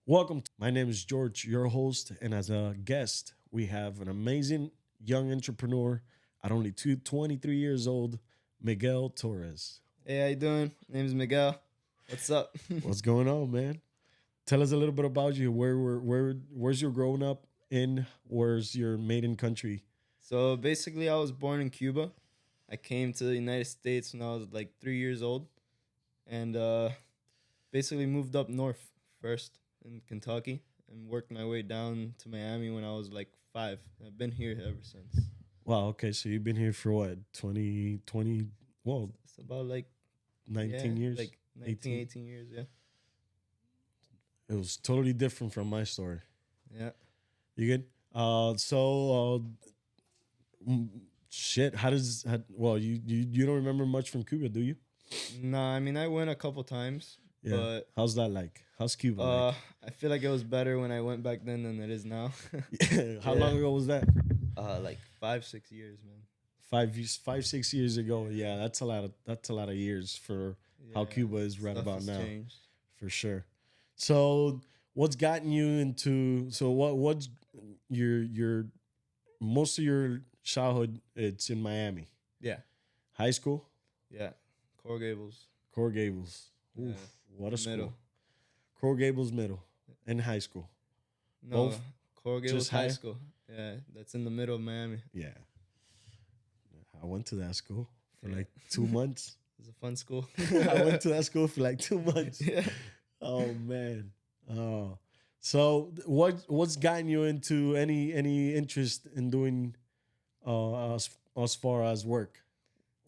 Welcome. My name is George, your host, and as a guest, we have an amazing young entrepreneur at only 23 years old, Miguel Torres. Hey, how you doing? Name's Miguel. What's up? What's going on, man? Tell us a little bit about you. Where's your growing up in? Where's your maiden country? So basically, I was born in Cuba. I came to the United States when I was like 3 years old, and basically moved up north first in Kentucky and worked my way down to Miami when I was like 5. I've been here ever since. Wow, okay, so you've been here for what, 20? Well, It's about like 19 years? like 19, 18 years. Yeah, It was totally different from my story. yeah. You good? Shit. You don't remember much from Cuba, do you? Nah, I mean I went a couple times, Yeah. but How's that like? How's Cuba like? I feel like it was better when I went back then than it is now. How yeah. long ago was that? Like 5-6 years, man. 6 years ago. Yeah, that's a lot of years for how Yeah, Cuba is right stuff about has now, changed. for sure. So, what's gotten you into? So, what's your most of your childhood? It's in Miami. Yeah, High school, yeah. Coral Gables. Coral Gables. Oof, Yeah. what a school. Middle. Coral Gables middle and high school. No, Both? Coral Gables Just High high? School. Yeah, that's in the middle of Miami. Yeah, I went to that school for Yeah. like 2 months. It's a fun school. I went to that school for like 2 months. Yeah. Oh man. Oh. So what's gotten you into any interest in doing as far as work?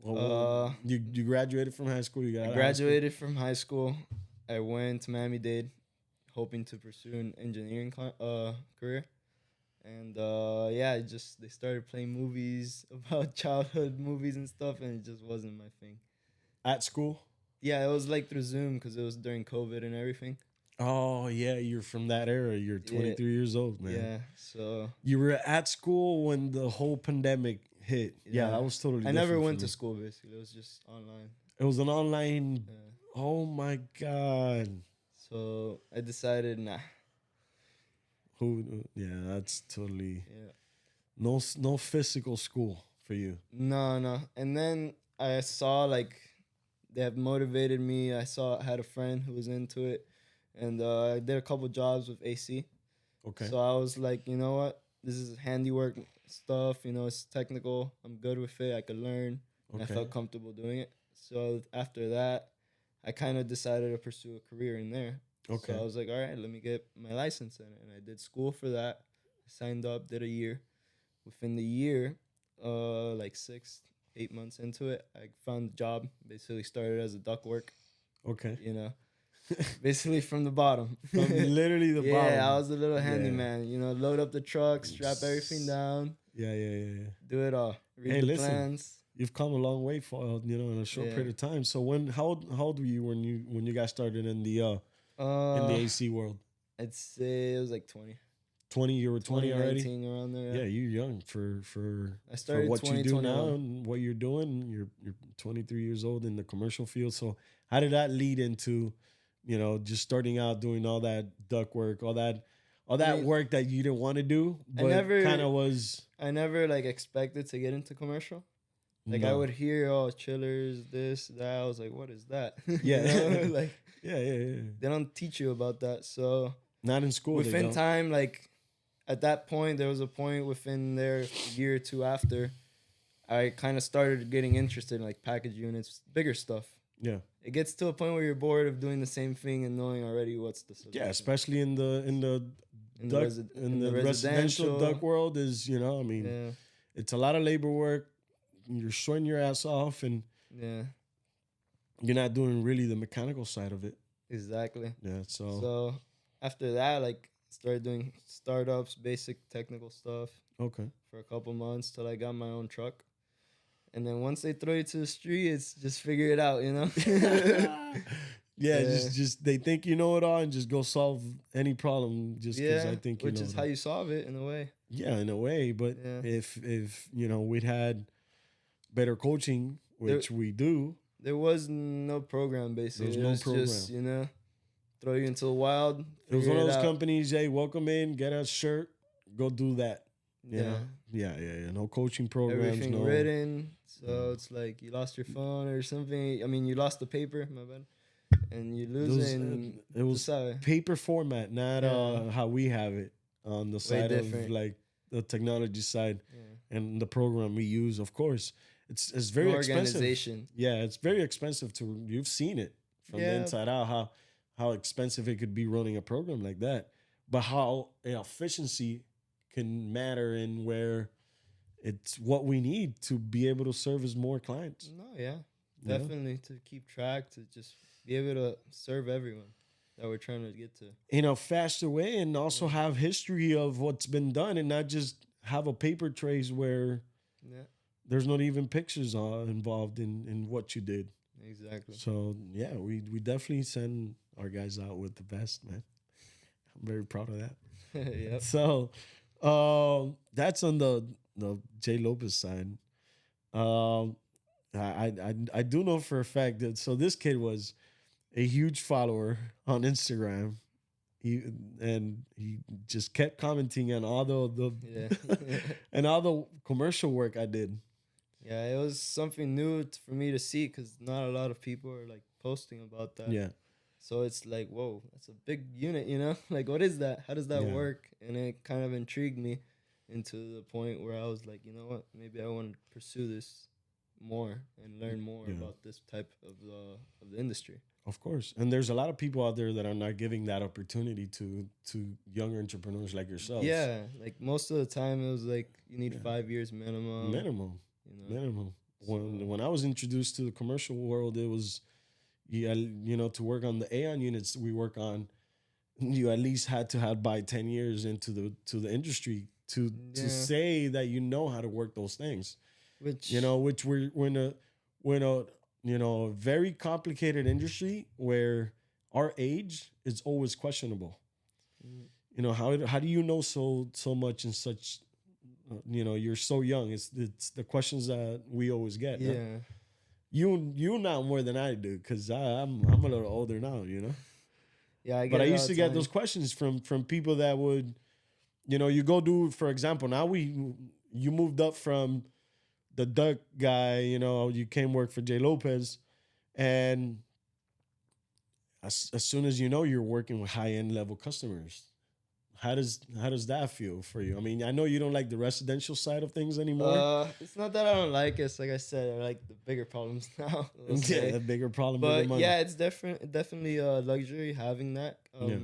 You graduated from high school. You got I out of high graduated from high school. I went to Miami-Dade, hoping to pursue an engineering career. And yeah, they started playing movies about childhood movies and stuff, and it just wasn't my thing. school? At school. Yeah, it was like through Zoom because it was during COVID and everything. Oh yeah, you're from that era. You're 23 years old, man. Yeah, so You were at school when the whole pandemic hit. Yeah, that was totally. I never different went for to me. school, basically. It was just online. It was an online. Yeah. Oh my god. So I decided, nah. Who? Yeah, that's totally Yeah. no physical school for you. No. And then I saw like they have motivated me. I had a friend who was into it, and I did a couple jobs with AC. Okay. So I was like, you know what? This is handiwork stuff. You know, it's technical. I'm good with it. I could learn. And I Okay. felt comfortable doing it. So after that, I kind of decided to pursue a career in there. Okay. So I was like, all right, let me get my license in it. And I did school for that. I signed up, did a year. Within the year, like 6-8 months into it, I found a job. Basically started as a ductwork, Okay. you know, basically from the bottom. From literally the bottom. Yeah, I was a little Yeah. handyman. You know, load up the truck, strap everything down, Yeah. do it all. Read Hey, the listen. plans. You've come a long way for in a short Yeah. period of time. So how old were you when you guys started in the AC world? I'd say it was like 20. 20. You were 20 already. 19, around there. Yeah, you're young for I started what you do now 2021. and what you're doing. You're 23 years old in the commercial field. So how did that lead into, just starting out doing all that duct work, all that mean, work that you didn't want to do, I but never- kind of was. I never like expected to get into commercial. Like I No. would hear, oh, chillers, this, that. I was like, what is that? Yeah. Like Yeah. they don't teach you about that. So Not in school. they within don't. time, like at that point, there was a point within there, a year or two after, I kind of started getting interested in like package units, bigger stuff. Yeah. It gets to a point where you're bored of doing the same thing and knowing already what's the solution. Yeah, especially in the in the, residential duct world is, Yeah, it's a lot of labor work. You're sweating your ass off and yeah, you're not doing really the mechanical side of it. exactly. Yeah, So after that, like started doing startups, basic technical stuff okay. for a couple months till I got my own truck. And then once they throw you to the street, it's just figure it out, you know? Yeah, Yeah. just they think you know it all and just go solve any problem just because Yeah, I think you which know is it how all. you solve it in a way. Yeah, in a way, but Yeah. if we'd had better coaching, which we do. There was no program basically. There was It no was just, program. throw you into the wild. It was one of figure it those out. companies. Hey, welcome in, get a shirt, go do that. You Yeah. know? Yeah. No coaching programs. Everything no. written. So it's like you lost your phone or something. I mean, you lost the paper, my bad. And you lose it. And It was decide. paper format, not Yeah. how we have it on the side of different. like the technology side Yeah. and the program we use. Of course, it's very No expensive. organization. Yeah, it's very expensive to. You've seen it from the Yeah. inside out how expensive it could be running a program like that, but how efficiency can matter in where it's what we need to be able to service more clients. No, yeah. Yeah. Definitely to keep track, to just be able to serve everyone that we're trying to get to. In a faster way, and also have history of what's been done, and not just have a paper trace where Yeah, there's not even pictures involved in what you did. exactly. So yeah, we definitely send our guys out with the best, man. I'm very proud of that. Yep. So that's on the Jlopez side. I do know for a fact that so this kid was a huge follower on Instagram. He just kept commenting on all the Yeah. and all the commercial work I did. Yeah, it was something new for me to see because not a lot of people are like posting about that. Yeah. So it's like, whoa, that's a big unit, you know? Like, what is that? How does that Yeah. work? And it kind of intrigued me into the point where I was like, you know what? Maybe I want to pursue this more and learn more Yeah. about this type of the industry. Of course. And there's a lot of people out there that are not giving that opportunity to young entrepreneurs like yourselves. Yeah, like most of the time it was like you need Yeah. 5 years minimum. Minimum. You know? Minimum. So- When I was introduced to the commercial world, it was to work on the Aeon units we work on, you at least had to have by 10 years into the industry to Yeah. say that you know how to work those things. Which Which we're in a very complicated industry where our age is always questionable. Mm. How do you know so much in such you're so young. It's the questions that we always get. yeah. Huh? You now more than I do because I'm a little older now. Yeah, I get But I it all used to the get time. those questions from people that would, you go do, for example, now you moved up from the duck guy, you came work for Jlopez, and as soon as you're working with high end level customers. How does that feel for you? I mean, I know you don't like the residential side of things anymore. It's not that I don't like it. It's like I said, I like the bigger problems now. we'll say. Yeah, a bigger problem, bigger But money. yeah, it's definitely a luxury having that. Yeah.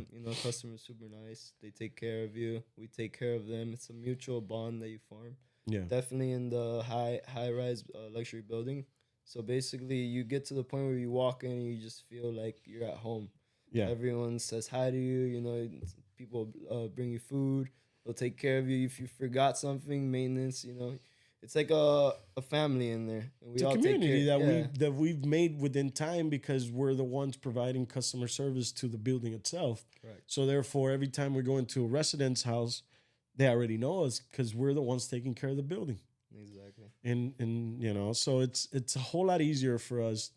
Customers super nice. They take care of you. We take care of them. It's a mutual bond that you form. Yeah. Definitely in the high rise luxury building. So basically, you get to the point where you walk in and you just feel like you're at home. Yeah. Everyone says hi to you. People bring you food. They'll take care of you if you forgot something. Maintenance. It's like a family in there. And we It's a all community take care. that we've made within time because we're the ones providing customer service to the building itself. Correct. So therefore, every time we go into a residence house, they already know us because we're the ones taking care of the building. Exactly. And so it's a whole lot easier for us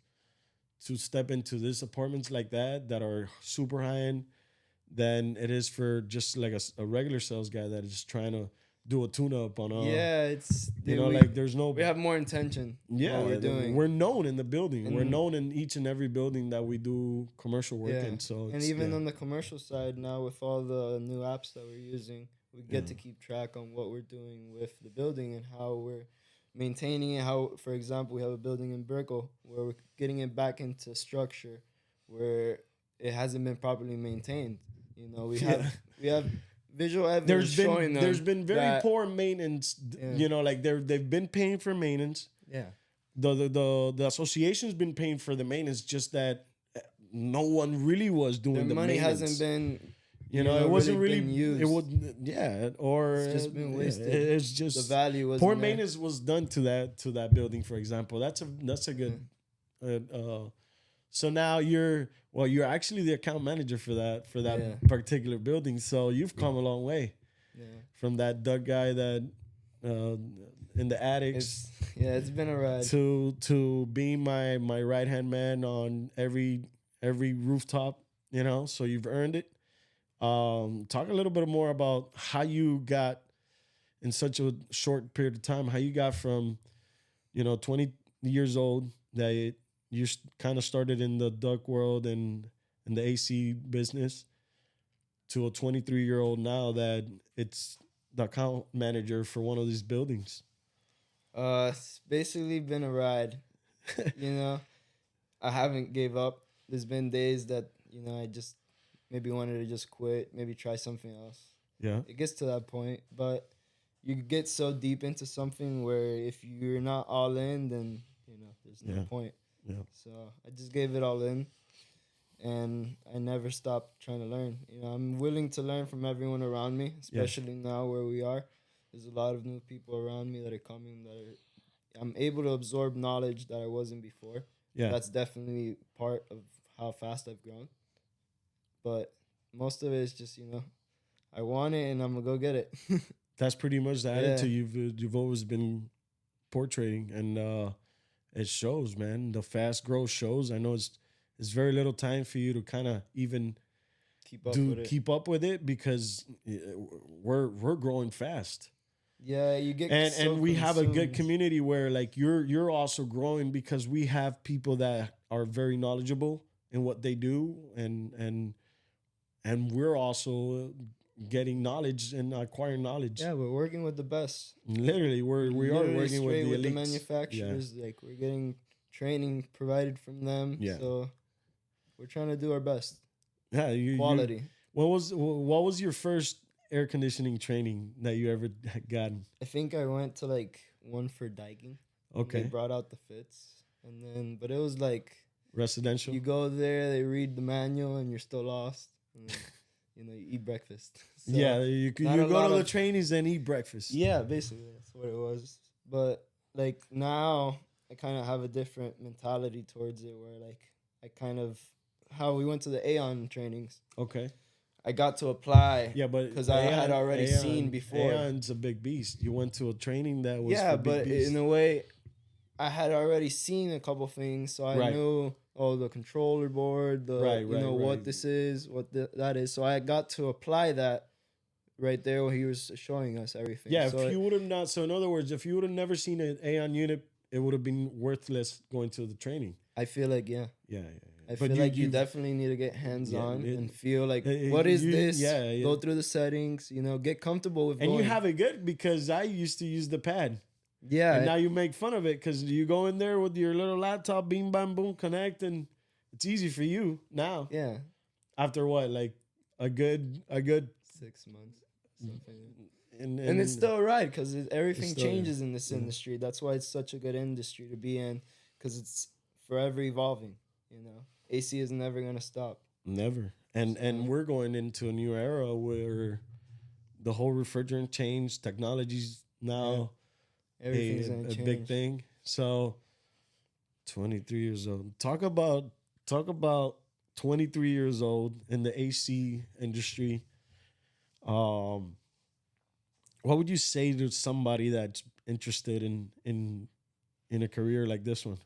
to step into these apartments like that are super high end than it is for just like a regular sales guy that is just trying to do a tune up on It's there's no we have more intention. yeah what we're doing. we're known in the building. We're And- known in each and every building that we do commercial work Yeah. in. So And it's, even yeah. on the commercial side now, with all the new apps that we're using, we get to Yeah. keep track on what we're doing with the building and how we're maintaining it. How, for example, we have a building in Brickell where we're getting it back into structure where it hasn't been properly maintained. We have visual evidence showing them. There's been very that- poor maintenance. Yeah. They've been paying for maintenance. Yeah. The association's been paying for the maintenance, just that no one really was doing Their the money maintenance. hasn't been. It wasn't really been used. It would, or It's just been wasted. It's just The value was poor maintenance was done to that building, for example. That's a good. So now you're actually the account manager for that Yeah. particular building. So you've come a long way Yeah. from that Doug guy that in the attics It's been a ride. to being my right hand man on every rooftop you know, so you've earned it. Talk a little bit more about how you got in such a short period of time, how you got from, 20 years old that you kind of started in the duck world and in the AC business to a 23-year-old now that it's the account manager for one of these buildings. It's basically been a ride. You know, I haven't gave up. There's been days that, I just maybe wanted to just quit, maybe try something else. Yeah. It gets to that point, but you get so deep into something where if you're not all in, then, there's no point. Yeah. So I just gave it all in, and I never stopped trying to learn. I'm willing to learn from everyone around me, especially now where we are. There's a lot of new people around me that are coming I'm able to absorb knowledge that I wasn't before. Yeah. That's definitely part of how fast I've grown. But most of it is just, I want it and I'm going to go get it. That's pretty much the attitude you've always been portraying, and it shows, man. The fast growth shows. I know it's very little time for you to kind of even keep up with it because we're growing fast. Yeah, you get and we have a good community where like you're also growing because we have people that are very knowledgeable in what they do, and we're also getting knowledge and acquiring knowledge. Yeah, we're working with the best. Literally, we are working with the elites. The manufacturers. Yeah. Like we're getting training provided from them. Yeah. So we're trying to do our best. Yeah, quality. What was your first air conditioning training that you ever had gotten? I think I went to like one for Daikin. Okay. They brought out the fits, but it was like residential. You go there, they read the manual, and you're still lost. And then, you eat breakfast. So yeah, you go to the trainings and eat breakfast. Yeah, basically that's what it was. But like now, I kind of have a different mentality towards it, where like I kind of how we went to the Aeon trainings. Okay. I got to apply. Yeah, but because I had already seen before. Aeon's a big beast. You went to a training that was but in a way, I had already seen a couple things, so I knew the controller board, what this is, that is. So I got to apply that right there when he was showing us everything. Yeah, if you would have not. So in other words, if you would have never seen an Aeon unit, it would have been worthless going to the training. I feel like yeah. I but feel like you definitely need to get hands-on and feel like, what is this? Yeah. Go through the settings, get comfortable with and going. You have it good because I used to use the pad. Yeah. And now you make fun of it because you go in there with your little laptop, bing, bam, boom, connect, and it's easy for you now. Yeah. After what, like a good 6 months, something. And it's still right because everything changes in this industry. That's why it's such a good industry to be in, because it's forever evolving. AC is never gonna stop. Never. And we're going into a new era where the whole refrigerant changed. Technology's now a big thing. So 23 years old. Talk about 23 years old in the AC industry. What would you say to somebody that's interested in a career like this one?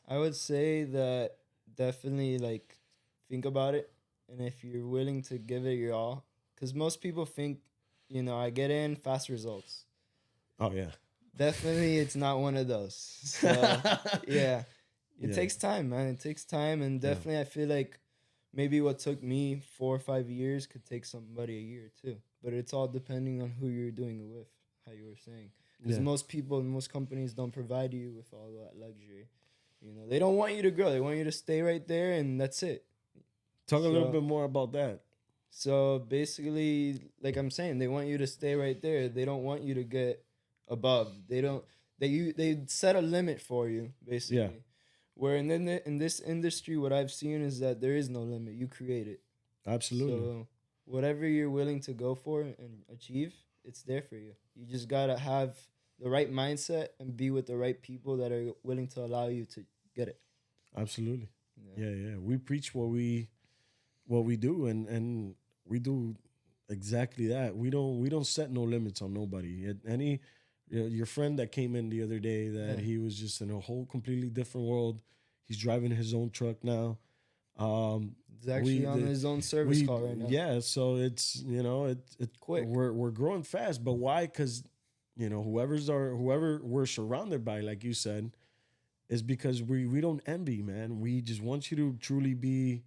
I would say that definitely like think about it, and if you're willing to give it your all, because most people think, I get in fast results. Oh yeah, definitely it's not one of those. So yeah, it takes time, man. It takes time, and definitely I feel like maybe what took me 4 or 5 years could take somebody a year too. But it's all depending on who you're doing it with, how you were saying, because most people and most companies don't provide you with all that luxury. They don't want you to grow. They want you to stay right there, and that's it. Talk a little bit more about that. So basically, like I'm saying, they want you to stay right there. They don't want you to get above. They set a limit for you, basically. Yeah. Where in this industry, what I've seen is that there is no limit. You create it. Absolutely. So whatever you're willing to go for and achieve, it's there for you. You just gotta have the right mindset and be with the right people that are willing to allow you to get it. Absolutely. Yeah. We preach what we do, and we do exactly that. We don't set no limits on nobody. Your friend that came in the other day, that he was just in a whole completely different world. He's driving his own truck now. He's actually on his own service call right now. Yeah, so it's Quick. We're growing fast, but why? Because whoever we're surrounded by, like you said, is because we don't envy, man. We just want you to truly be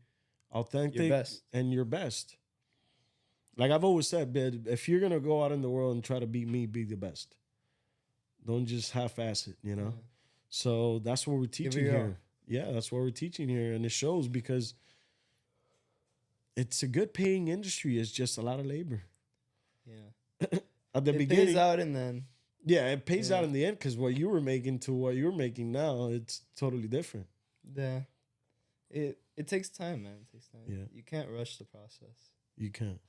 authentic and your best. Like I've always said, if you're gonna go out in the world and try to beat me, be the best. Don't just half-ass it, you know. So that's what we're teaching here. Yeah, that's what we're teaching here, and it shows because it's a good paying industry. It's just a lot of labor. Yeah. At the beginning, it pays out, and then it pays out in the end because what you were making to what you're making now, it's totally different. Yeah, it takes time, man. It takes time. Yeah, you can't rush the process. You can't.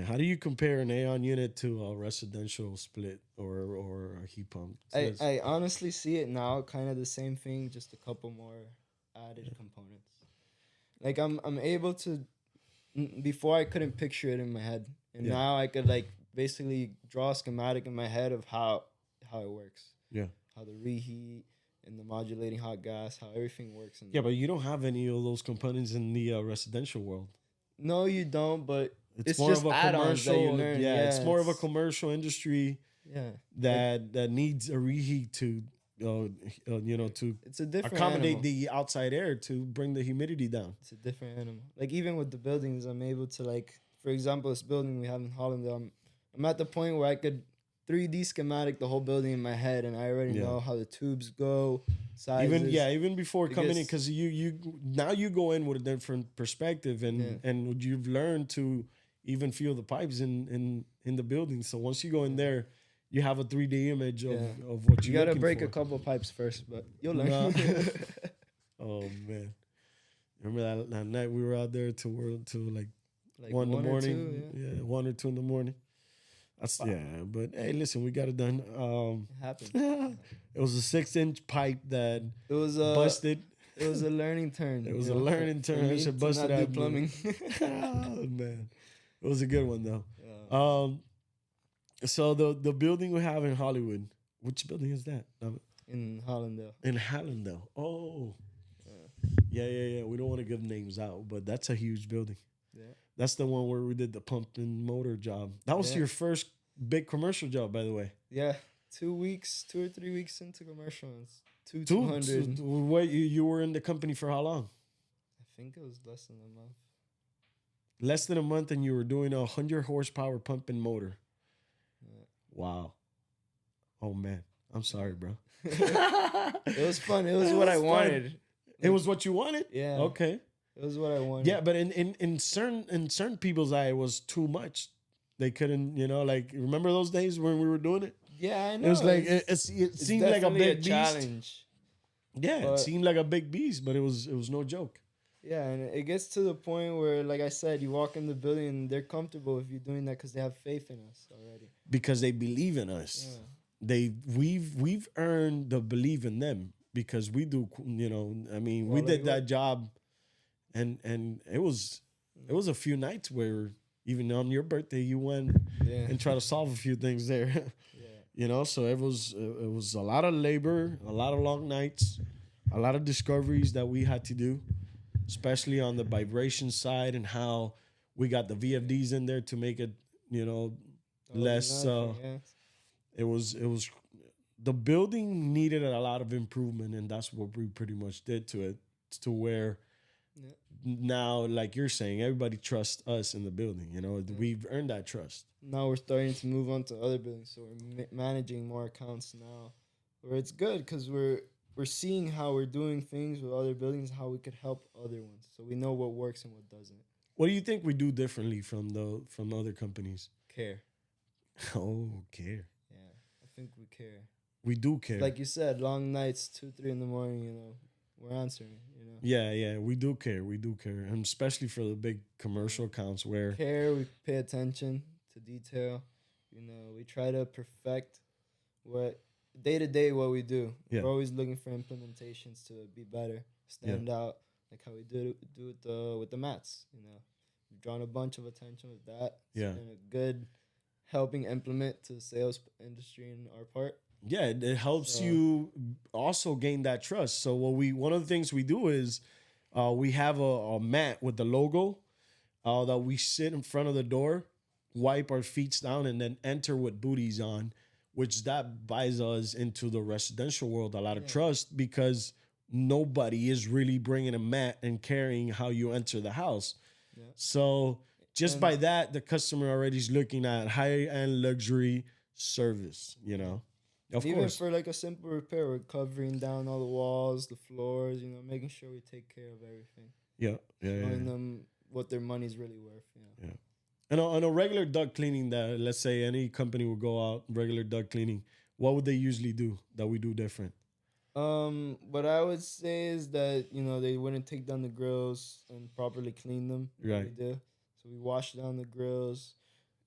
How do you compare an Aeon unit to a residential split or a heat pump? I honestly see it now kind of the same thing, just a couple more added components. Like I'm able to, before I couldn't picture it in my head, and now I could like basically draw a schematic in my head of how it works. Yeah. How the reheat and the modulating hot gas, how everything works. But you don't have any of those components in the residential world. No, you don't, but it's more just of a add-ons that you learn. It's more of a commercial industry. Yeah. That needs a reheat to to it's a different accommodate animal. the outside air to bring the humidity down. It's a different animal. Like even with the buildings, I'm able to like, for example, this building we have in Holland, I'm at the point where I could 3D schematic the whole building in my head, and I already know how the tubes go, sizes. Even before coming in, because you now you go in with a different perspective, and you've learned to even feel the pipes in the building. So once you go in there, you have a 3D image of what you gotta break a couple pipes first, but you'll learn. Oh man, remember that night we were out there till like 1 in the morning? 1 or 2 in the morning. But hey, listen, we got it done. It happened. It was a 6-inch pipe that it was busted. It was a learning turn. It was a learning turn. It should busted out plumbing. Oh man, it was a good one though. Yeah. So the building we have in Hollywood, which building is that? In Hollandale. In Hollandale. Oh. Yeah. We don't want to give names out, but that's a huge building. Yeah. That's the one where we did the pump and motor job. That was your first big commercial job, by the way. Yeah. 2 or 3 weeks into commercial. It's 200. Wait, you were in the company for how long? I think it was less than a month. Less than a month, and you were doing a 100 horsepower pump and motor. Yeah. Wow. Oh man, I'm sorry, bro. It was fun. It was what I wanted. It was what you wanted? Yeah. Okay. It was what I wanted. Yeah, but in certain people's eye, it was too much. They couldn't, like, remember those days when we were doing it? Yeah, I know. It was like it seemed like a big challenge. Beast. Yeah, it seemed like a big beast, but it was no joke. Yeah, and it gets to the point where, like I said, you walk in the building and they're comfortable if you're doing that because they have faith in us already. Because they believe in us. Yeah. We've earned the belief in them because we do. We did that job, and it was a few nights where even on your birthday you went and try to solve a few things there. So it was a lot of labor, a lot of long nights, a lot of discoveries that we had to do, especially on the vibration side and how we got the VFDs in there to make it, less. It was the building needed a lot of improvement, and that's what we pretty much did to it, to where now, like you're saying, everybody trusts us in the building. We've earned that trust. Now we're starting to move on to other buildings, so we're managing more accounts now, where it's good because we're seeing how we're doing things with other buildings, how we could help other ones, so we know what works and what doesn't. What do you think we do differently from other companies? Care. Oh, care. Yeah, I think we care. We do care. Like you said, long nights, 2-3 in the morning. We're answering. Yeah, we do care. We do care, and especially for the big commercial accounts where we pay attention to detail. We try to perfect what day to day what we do. Yeah. We're always looking for implementations to be better, stand out, like how we do with the mats. We've drawn a bunch of attention with that. It's been a good helping implement to the sales industry in our part. Yeah, it helps you also gain that trust. So one of the things we do is We have a mat with the logo that we sit in front of the door, wipe our feet down, and then enter with booties on, which that buys us into the residential world a lot of trust because nobody is really bringing a mat and carrying how you enter the house. Yeah. So just by that, the customer already is looking at high-end luxury service, you know. Of Even course. for like a simple repair, we're covering down all the walls, the floors, you know, making sure we take care of everything. Yeah. Showing them what their money's really worth. Yeah. And on a regular duct cleaning, that let's say any company would go out regular duct cleaning, what would they usually do that we do different? What I would say is that, you know, they wouldn't take down the grills and properly clean them. Right. We do. So we wash down the grills.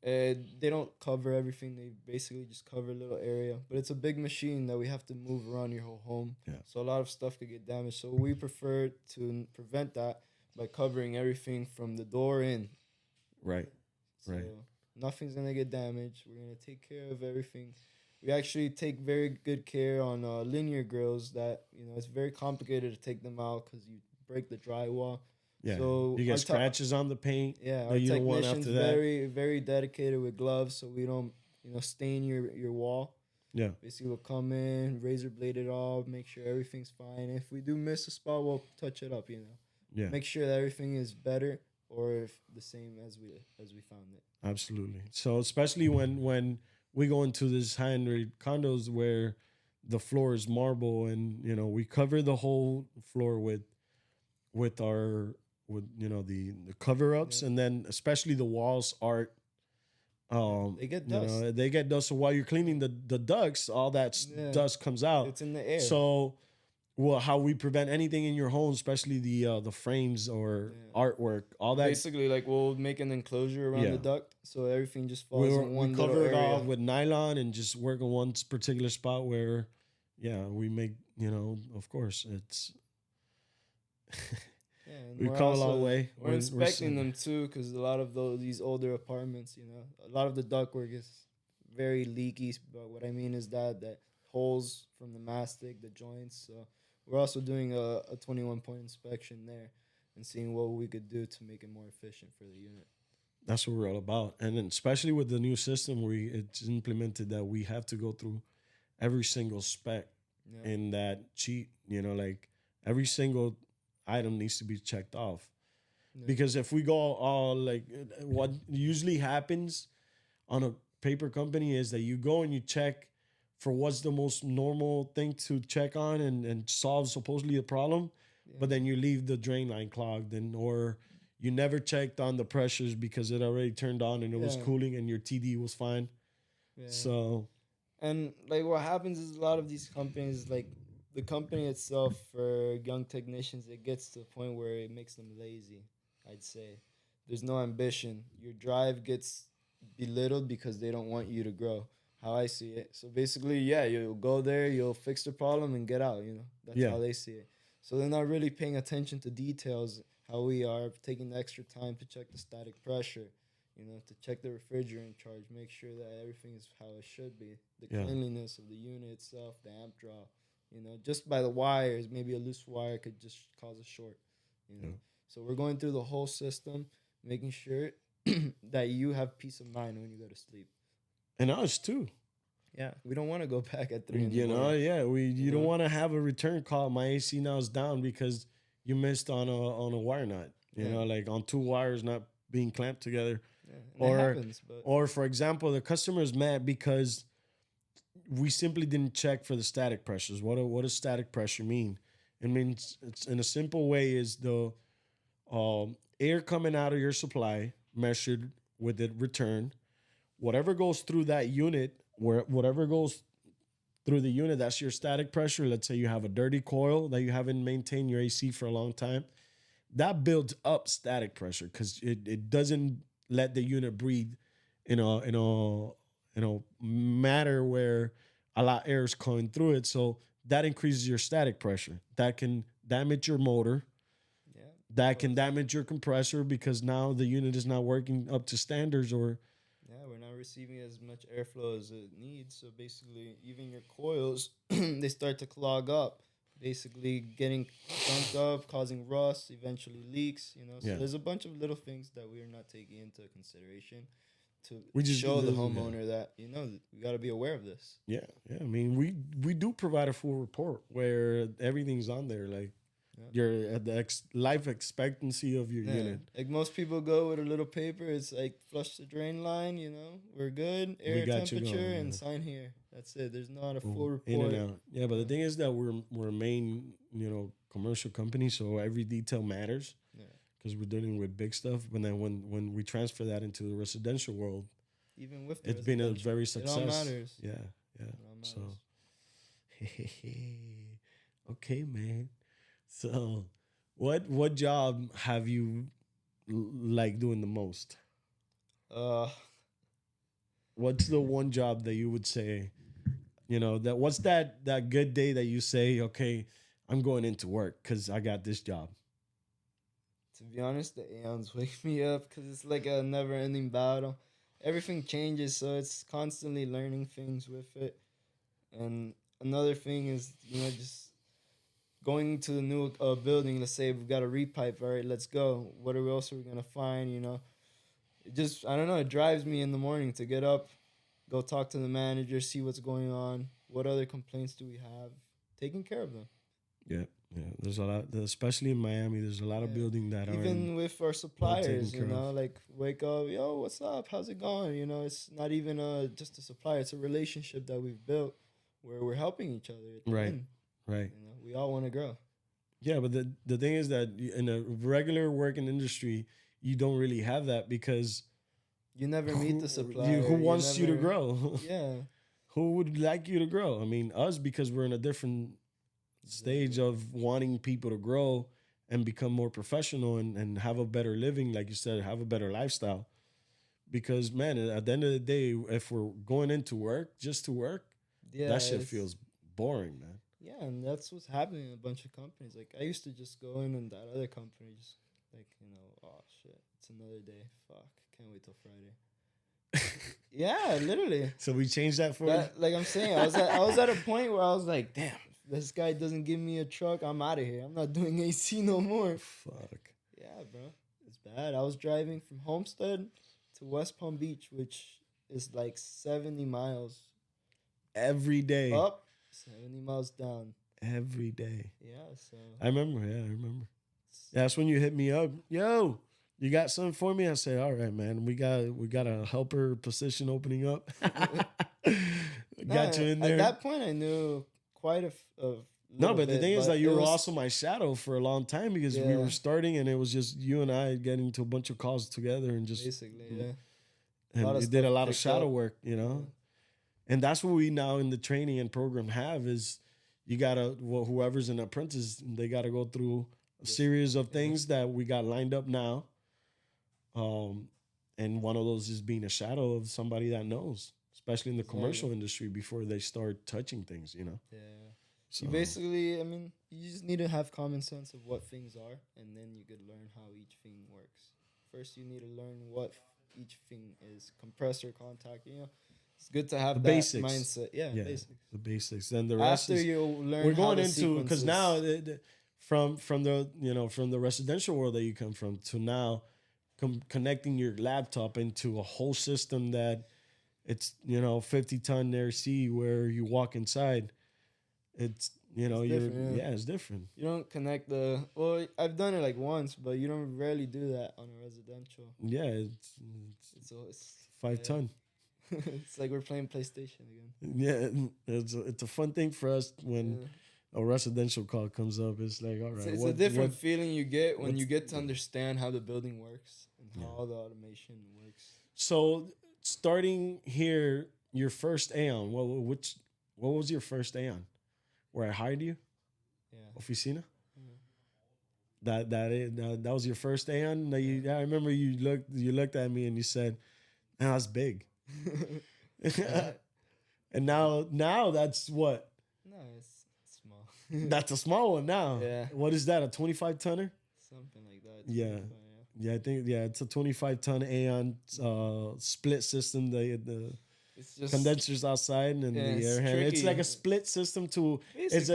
They don't cover everything. They basically just cover a little area. But it's a big machine that we have to move around your whole home. Yeah. So a lot of stuff could get damaged. So we prefer to prevent that by covering everything from the door in. Right. So Right. nothing's going to get damaged. We're going to take care of everything. We actually take very good care on linear grills that, you know, it's very complicated to take them out because you break the drywall. Yeah. So you get scratches on the paint. Yeah, that our you don't want technician's after that. very, very dedicated with gloves so we don't, you know, stain your wall. Yeah. Basically, we'll come in, razor blade it off, make sure everything's fine. If we do miss a spot, we'll touch it up, you know. Yeah. Make sure that everything is better or if the same as we found it. Absolutely. So especially when we go into this high-end rate condos where the floor is marble and, you know, we cover the whole floor with you know the cover-ups, and then especially the walls are They get dust. You know, they get dust. So while you're cleaning the ducts, all that dust comes out. It's in the air. So, well, how we prevent anything in your home, especially the frames or artwork, all that. Basically, like we'll make an enclosure around the duct, so everything just falls in one we little cover it area. all with nylon and just work on one particular spot where, we make, you know, of course, it's. We come a long way. We're inspecting them too, because a lot of these older apartments, you know, a lot of the ductwork is very leaky. But what I mean is that holes from the mastic, the joints. So we're also doing a 21-point inspection there and seeing what we could do to make it more efficient for the unit. That's what we're all about, and then especially with the new system where it's implemented that we have to go through every single spec in that sheet. You know, like every single item needs to be checked off. Because if we go all like what usually happens on a paper company is that you go and you check for what's the most normal thing to check on and solve supposedly a problem, but then you leave the drain line clogged or you never checked on the pressures because it already turned on and it was cooling and your TD was fine. So, and like what happens is a lot of these companies, like the company itself for young technicians, it gets to the point where it makes them lazy, I'd say. There's no ambition. Your drive gets belittled because they don't want you to grow, how I see it. So basically, you'll go there, you'll fix the problem and get out, you know. That's how they see it. So they're not really paying attention to details, how we are, taking the extra time to check the static pressure, you know, to check the refrigerant charge, make sure that everything is how it should be. The cleanliness of the unit itself, the amp draw. You know, just by the wires, maybe a loose wire could just cause a short, you know. So we're going through the whole system, making sure that you have peace of mind when you go to sleep. And us too. Yeah, we don't want to go back at 3 in the You know, morning. you don't want to have a return call. My AC now is down because you missed on a wire nut. You know, like on 2 wires not being clamped together. Yeah, it happens, or for example, the customer is mad because we simply didn't check for the static pressures. What does static pressure mean? It means, it's in a simple way, is the air coming out of your supply measured with the return. Whatever goes through that unit, whatever goes through the unit, that's your static pressure. Let's say you have a dirty coil that you haven't maintained your AC for a long time. That builds up static pressure because it doesn't let the unit breathe in a matter where a lot of air is going through it. So that increases your static pressure. That can damage your motor. Yeah. That can damage your compressor because now the unit is not working up to standards or... we're not receiving as much airflow as it needs. So basically, even your coils, they start to clog up basically getting gunk up, causing rust, eventually leaks. So Yeah. there's a bunch of little things that we are not taking into consideration to We just show the yeah. homeowner that we got to be aware of this. Yeah, yeah. I mean, we do provide a full report where everything's on there, like your at the life expectancy of your unit. Like most people go with a little paper. It's like flush the drain line. We're good. Air temperature going, and yeah. sign here. That's it. There's not a Boom, full in report. and out. Yeah, but the thing is that we're a main commercial company, so every detail matters. Yeah. Because we're dealing with big stuff. But then when we transfer that into the residential world, Even with the it's been a very it success. all matters. Yeah, yeah. It all So, matters. okay, man. So, what job have you like doing the most? What's the one job that you would say, what's that good day that you say, okay, I'm going into work because I got this job? To be honest, the Aeons wake me up because it's like a never-ending battle. Everything changes, so it's constantly learning things with it. And another thing is, just going to the new building. Let's say we've got a repipe. All right, let's go. What else are we gonna find? It just, I don't know. It drives me in the morning to get up, go talk to the manager, see what's going on. What other complaints do we have? Taking care of them. Yeah. Yeah, there's a lot, especially in Miami. There's a lot of building that even with our suppliers, taken care of. like wake up, yo, what's up? How's it going? It's not even just a supplier. It's a relationship that we've built where we're helping each other. At the Right. end. Right. We all want to grow. Yeah, but the thing is that in a regular working industry, you don't really have that because You never meet the supplier. who wants you to grow? Yeah. Who would like you to grow? I mean, us, because we're in a different stage of wanting people to grow and become more professional and have a better living, like you said, have a better lifestyle. Because, man, at the end of the day, if we're going into work just to work, that shit feels boring, man. Yeah, and that's what's happening in a bunch of companies. Like, I used to just go in and that other company, just like, oh, shit, it's another day. Fuck, can't wait till Friday. Yeah, literally. So we changed that for you? Like I'm saying, I was at a point where I was like, damn, if this guy doesn't give me a truck, I'm out of here. I'm not doing AC no more. Fuck. Yeah, bro. It's bad. I was driving from Homestead to West Palm Beach, which is like 70 miles. Every day. Up, 70 miles down. Every day. Yeah, so. I remember. That's when you hit me up. Yo, you got something for me? I said, all right, man. We got a helper position opening up. Got you in there. At that point, I knew quite a no, but bit, the thing is that you were also my shadow for a long time because we were starting and it was just you and I getting to a bunch of calls together and just basically, yeah. And we did a lot of shadow work, And that's what we now in the training and program have is you gotta whoever's an apprentice, they gotta go through a series of things that we got lined up now. And one of those is being a shadow of somebody that knows, especially in the commercial industry before they start touching things, Yeah. So you basically, I mean, you just need to have common sense of what things are, and then you could learn how each thing works. First, you need to learn what each thing is. Compressor, contact, It's good to have the that basics. mindset. Yeah, basics. The basics. Then the rest After you learn we're how going the into because now sequences- from the residential world that you come from to now connecting your laptop into a whole system that it's 50-ton AC where you walk inside. It's it's different. You don't connect I've done it like once, but you don't rarely do that on a residential. Yeah, it's 5-ton. It's like we're playing PlayStation again. Yeah, it's a fun thing for us when a residential call comes up. It's like, all right, it's a different feeling you get when you get to understand how the building works and how the automation works. So starting here, your first Aeon, what was your first Aeon? Where I hired you? Yeah. Oficina? That was your first Aeon? I remember you looked at me and you said, "Man, that's big." And now that's what? No, it's small. That's a small one now. Yeah. What is that? A 25-tonner? Something like that. Yeah. Yeah, I think it's a 25-ton Aeon split system. It's just condensers outside and the air hand. It's like a split system to. It's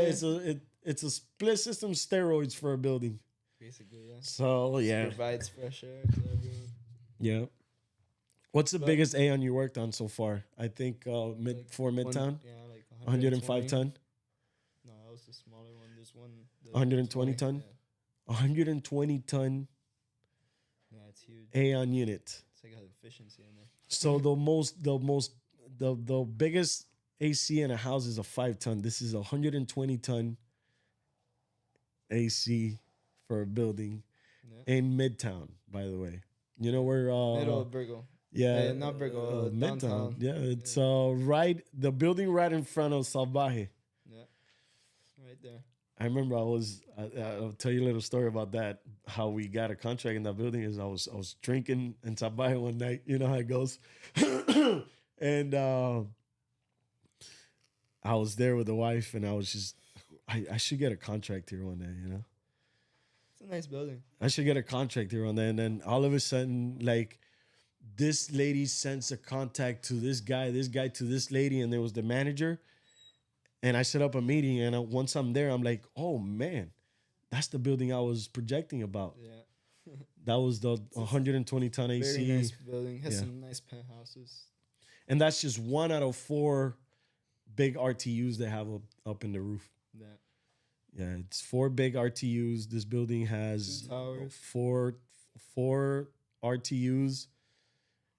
it's a split system steroids for a building. Basically, yeah. So yeah, Provides fresh air to everyone. yeah. What's the But- biggest Aeon you worked on so far? I think Like Midtown, Yeah, like 105 ton, No, that was the smaller one. There's one. The 120 ton? 120 ton Yeah, it's huge. Aeon unit. It's like an efficiency in there. So the biggest AC in a house is a 5 ton. This is a 120 ton AC for a building Yeah. in Midtown, by the way. You know where Middle of Brickell. yeah, not Brickell, Midtown. downtown. Yeah, it's right the building right in front of Salvaje. Yeah. Right there. I remember I'll tell you a little story about that. How we got a contract in that building is I was drinking in Salvaje one night. You know how it goes. And I was there with the wife, and I was just, I should get a contract here one day, you know? It's a nice building. I should get a contract here one day. And then all of a sudden, like, this lady sends a contact to this guy to this lady, and there was the manager. And I set up a meeting, and once I'm there, I'm like, oh, man, that's the building I was projecting about. Yeah. That was the 120 ton AC. Very nice building. Has Yeah. some nice penthouses. And that's just 1 out of 4 big RTUs they have up in the roof. Yeah. Yeah, it's 4 big RTUs. This building has 2 towers. four RTUs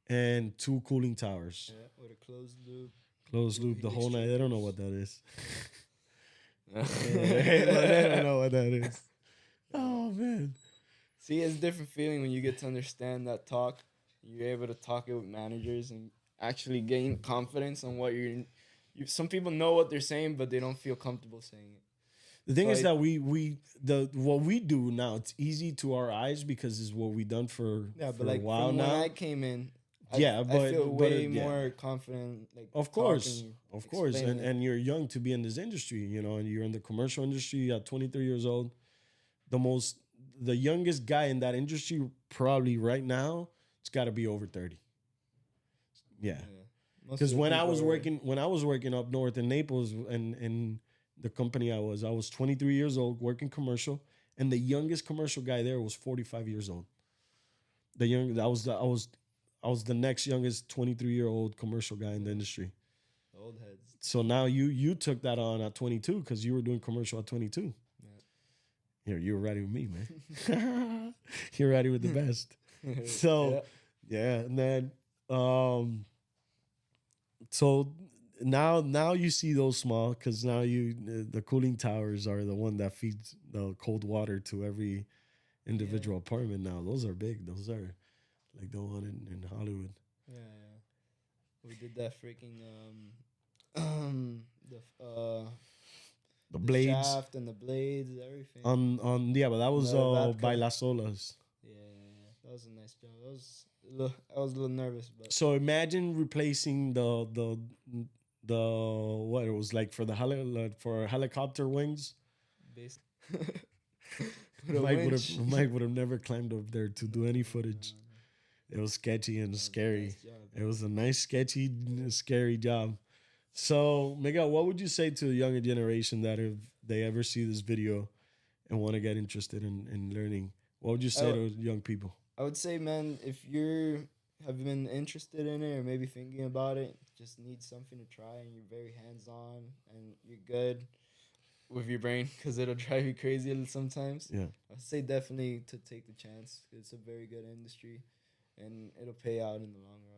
and 2 cooling towers. Yeah, with a closed loop. Closed loop the whole night. They don't know what that is. Yeah. They don't know what that is. Oh, man. See, it's a different feeling when you get to understand that talk. You're able to talk it with managers and actually gain confidence on what you're. Some people know what they're saying, but they don't feel comfortable saying it. The thing So is that what we do now, it's easy to our eyes because it's what we've done for Like a while from now. when I came in, I feel but way more confident. Like Of course, talking, of course, explaining it. and you're young to be in this industry, you know, and you're in the commercial industry at 23 years old. The youngest guy in that industry probably right now, it's got to be over 30. Yeah, Most because of the when I people was working up north in Naples and the company I was 23 years old working commercial, and the youngest commercial guy there was 45 years old. I was the next youngest 23-year-old commercial guy in the industry. old heads. So now you took that on at 22 because you were doing commercial at 22. Yeah. You were ready with me, man. You're ready with the best. So yeah, and then so now you see those small because now the cooling towers are the one that feeds the cold water to every individual apartment. Now those are big. Those are like the one in Hollywood. Yeah. We did that freaking The blades shaft and the blades, everything. but that was Vatka. by Las Olas. Yeah. That was a nice job. I was a little nervous, but So imagine replacing the what it was like for for helicopter wings. basically. Mike would have never climbed up there to do any footage. It was sketchy and scary. It was a nice, sketchy, scary job. So, Miguel, what would you say to the younger generation that if they ever see this video and want to get interested in learning? What would you say to young people? I would say, man, if you have been interested in it or maybe thinking about it, just need something to try and you're very hands-on and you're good with your brain because it'll drive you crazy sometimes. Yeah. I'd say definitely to take the chance. It's a very good industry and it'll pay out in the long run.